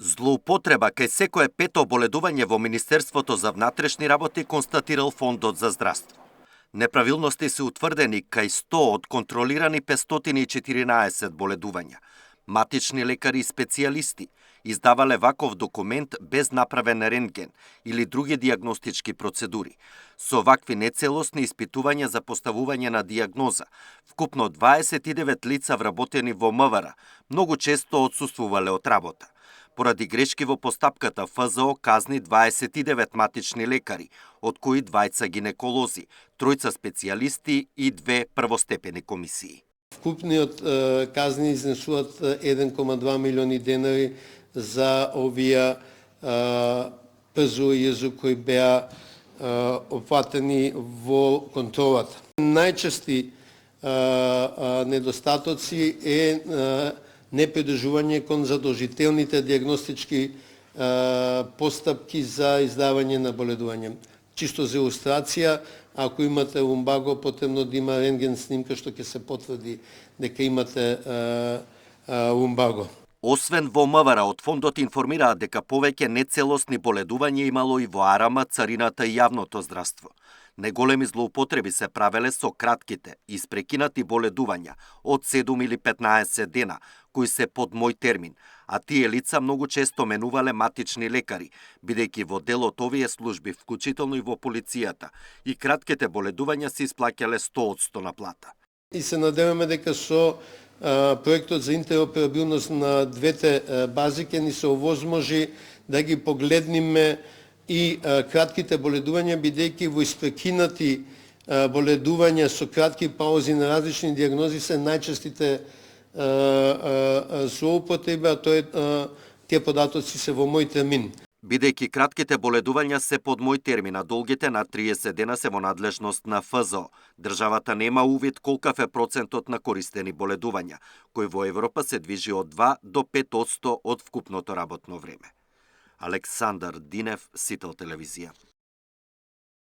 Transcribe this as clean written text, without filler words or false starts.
Злоупотреба кај секое пето оболедување во Министерството за внатрешни работи констатирал Фондот за здравство. Неправилности се утврдени кај 100 од контролирани 514 боледувања. Матични лекари и специјалисти издавале ваков документ без направен рентген или други дијагностички процедури. Со вакви нецелосни испитувања за поставување на дијагноза, вкупно 29 лица вработени во МВР многу често отсуствувале од работа. Поради грешки во постапката, ФЗО казни 29 матични лекари, од кои 2 гинеколози, 3 специјалисти и 2 првостепени комисии. Вкупниот казни изнесуваат 1,2 милиони денари за овие ПЗО и ЈЗО кои беа опфатени во контролата. Најчести недостатоци е непридржување кон задолжителните дијагностички постапки за издавање на боледување. Чисто за илустрација, ако имате лумбаго, потребно да има рентген снимка што ќе се потврди дека имате лумбаго. Освен во МВР, од фондот информираат дека повеќе нецелосни боледувања имало и во АРМ, царината и јавното здравство. Неголеми злоупотреби се правеле со кратките, испрекинати боледувања од 7 или 15 дена, кои се под мој термин, а тие лица многу често менувале матични лекари, бидејќи во дел од овие служби, вклучително и во полицијата, и кратките боледувања се исплаќале 100% на плата. И се надеваме дека со проектот за интероперабилност на двете бази ќе ни се овозможи да ги погледниме и кратките боледувања, бидејќи во испрекинати боледувања со кратки паузи на различни дијагнози се најчестите злоупотреби, а тие податоци се во мој термин. Бидејќи кратките боледувања се под мој термин, а долгите на 30 дена се во надлежност на ФЗО, државата нема увид колкав е процентот на користени боледувања, кој во Европа се движи од 2 до 5% од вкупното работно време. Александар Динев, Сител телевизија.